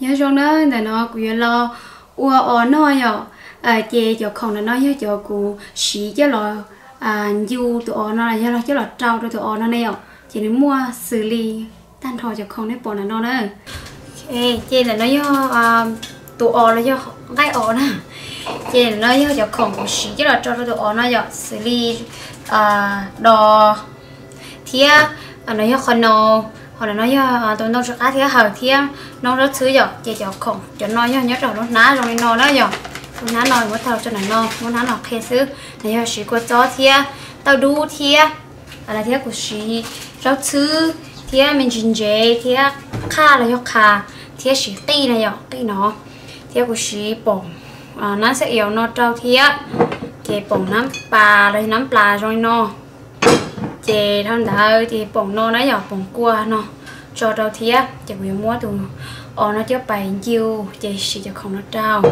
nhớ trong đó là nó cũng lo ua ở nó nhở chè cho không là nó nhớ cho cụ xí cho là du tụi nó là cho là trâu tụi nó này chỉ nên mua xử lý tan thọ cho không đấy bỏ là nó nữa chè là nó do tụi là do gai ở nè chè là nó do cho không xí cho là trâu tụi nó giờ xử lý đò thía nó do con nó hoặc là nó tụi nó sẽ thía hở thía nó rất thứ giờ chè cho không cho nó nhớ rồi nó ná rồi nó đó giờ muốn ná nồi muốn thao cho nó muốn ná nọ khe xứ này giờ xí qua chó thía tao đu thía là thía của xí rau thứ thía mình chín dễ thía kha là do kha thía xí ti này giờ ti nó thía của xí bổng nó sẽ yếu nó trâu thía chè bổng nắm pla rồi nó chè thằng đó thì bổng nó giờ bổng cua nó cho trâu thía chè bị mua tụ nó cho bài chiêu chè xí cho không nó trâu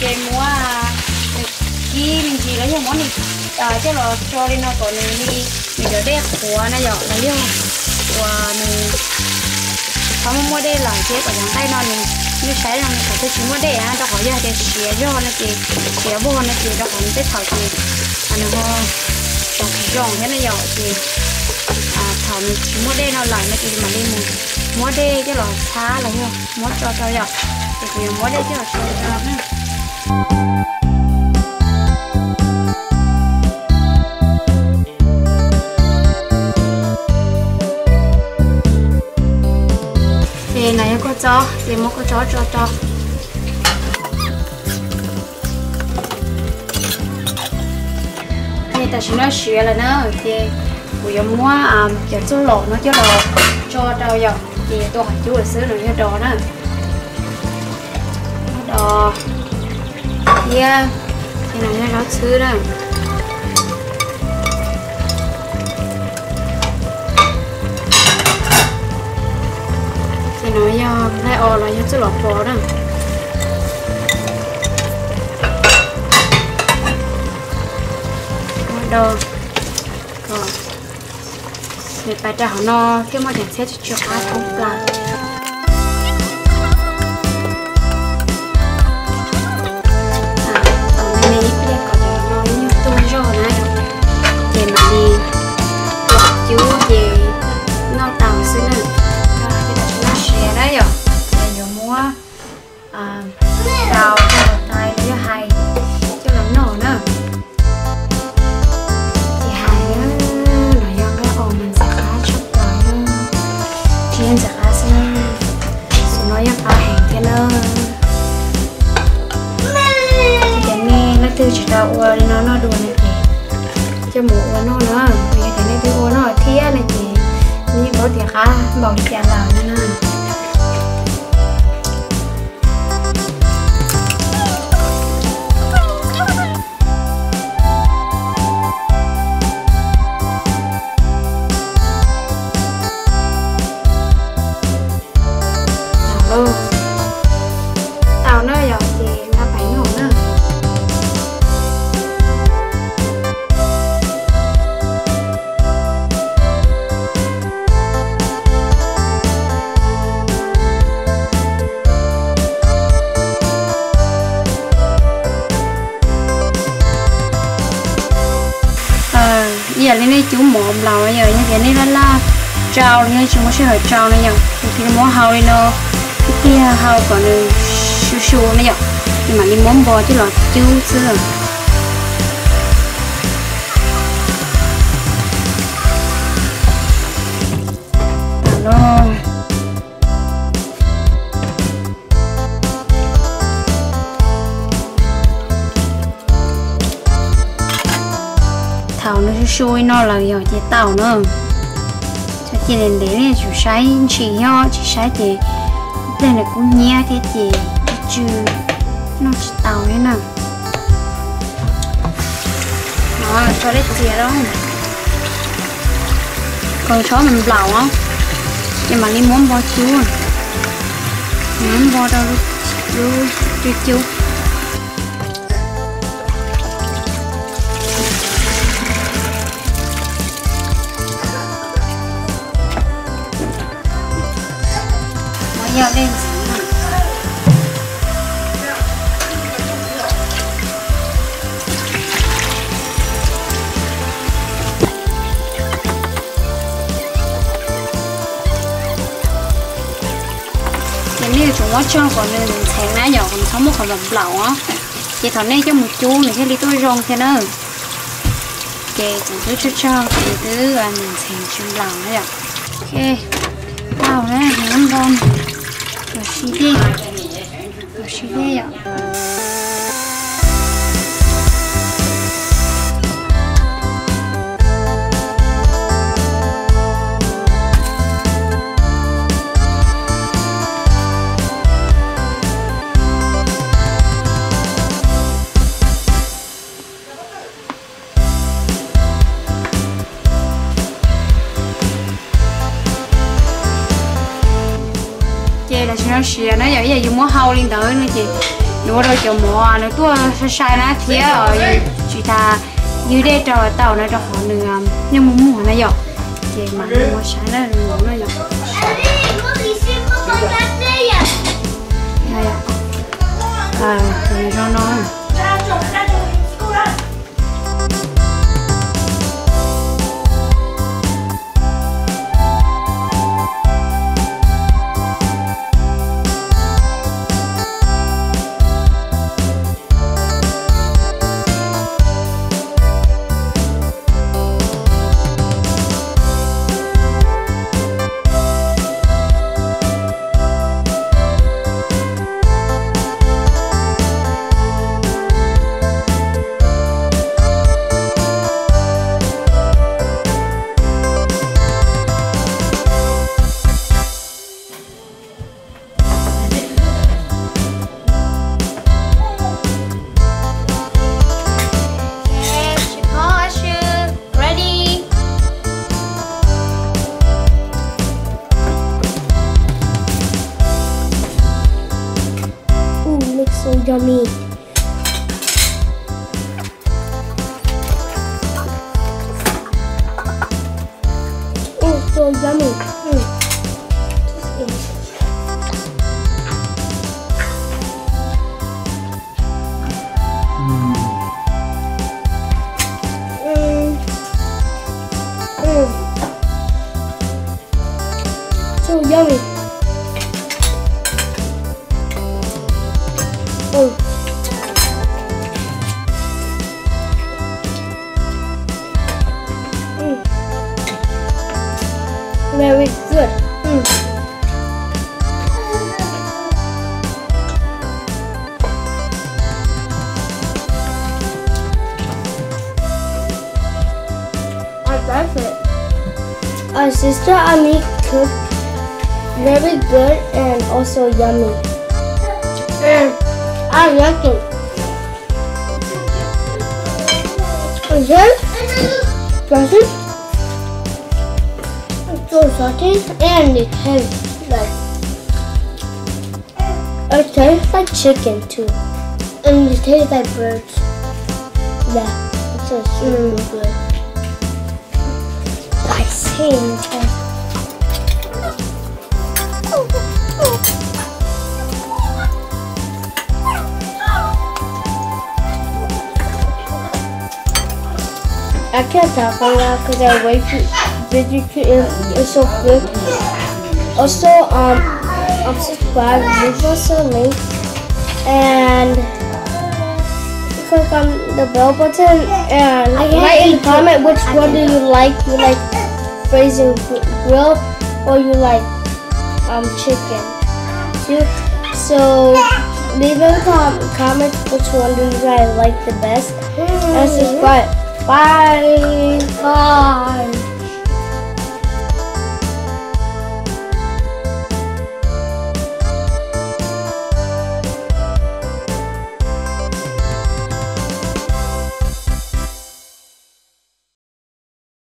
chơi múa kia mình chỉ lấy những món này chứ là cho đi nó còn đi mình đỡ đẹp của nó dọn lấy không và mình không mua đây là chế của những tay nó mình như sấy là mình phải tôi chỉ mua đây á đó hỏi giờ thì xé cho nó thì xé bò nó thì đó còn cái thảo thì anh nó còn rong thế này dọn thì thảo mình chỉ mua đây nó lại nó thì mà đi mua đây chứ là xá là không mua cho dọn thì mua đây chứ là cho nữa. Thì này có chó, thì một có chó cho. Thì ta chỉ nói chuyện là nó thì buổi mua kiểu số lỗ nó cho đâu giờ thì tôi hỏi chú là xứ rồi cho đồ đó. Đồ. Yeah. Thì này nó xứ đó. Thì nói lại là như chỗ lọt bò đó đồ còn để bài trả nó cái mà chẳng xét cho cá không là mình đi bây giờ còn nói như tôi rồi này để mà đi lọt chú về nó tàu xứ này đấy rồi bây giờ mua rau cho tay nó hay cho nó nổ nữa thì hay nữa nó do cái ổ mình sẽ khá chụp rồi luôn chuyên sẽ khá xem nó do khá hẹn thế nữa thì cái này nó từ chỉ đạo ua đi nó đùa này thì cho mũ nó nữa bây giờ cái này từ ua nó thía này thì như có thì khá bảo chả làm nữa tao nó dọn thì nó phải ngủ nữa giờ lên đây chú một lầu bây giờ như thế này là trâu như chúng sẽ hơi trâu này nhở thì nó hao đi nó cái kia hao còn su này nhở nhưng mà đi món bò chứ là chú xưa alo thảo nó xui nó là giờ chỉ tàu nữa cho chị đến đấy này chủ sái chỉ ho chỉ sái thì đây là cũng nhẹ thế chị chứ nó chỉ tàu đấy nè nó cho đấy chị đó còn chó mình lẩu không nhưng mà đi muốn bò chú muốn bò đâu luôn chú giờ lên cái này chúng nó cho còn nên sáng nãy giờ còn sống một còn bầm lẩu á chị thằng này cho một chú này cái đi tôi rong thế nữa kệ chẳng cứ cho thì cứ mình sáng chim lẩu đấy ạ ok tao đấy ngon ngon rồi xí đi ạ là nó xìa nó giờ dùng múa hâu lên tới nữa chị nó rồi cho mỏ nó tua sai nó thía rồi chị ta dưới đây cho tàu nó cho họ nữa nhưng mà mua nó dọc chị mà mua sai nó nó dọc thì nó so yummy. Oh, so yummy. So yummy. Oh. Very good. I love it. Our sister Ami cooked very good and also yummy. And I like it. And then, dressing, so salty, and it has it tastes like chicken too, and it tastes like birds. Yeah, it's just really good. I think. I can't talk on that because I wait to it's so good. Also, subscribe, leave us a link, and click on the bell button, and write in the comment which one do you like. You like braising grill or you like chicken? So leave in the comments which one do you guys like the best, and subscribe. Bye. Bye.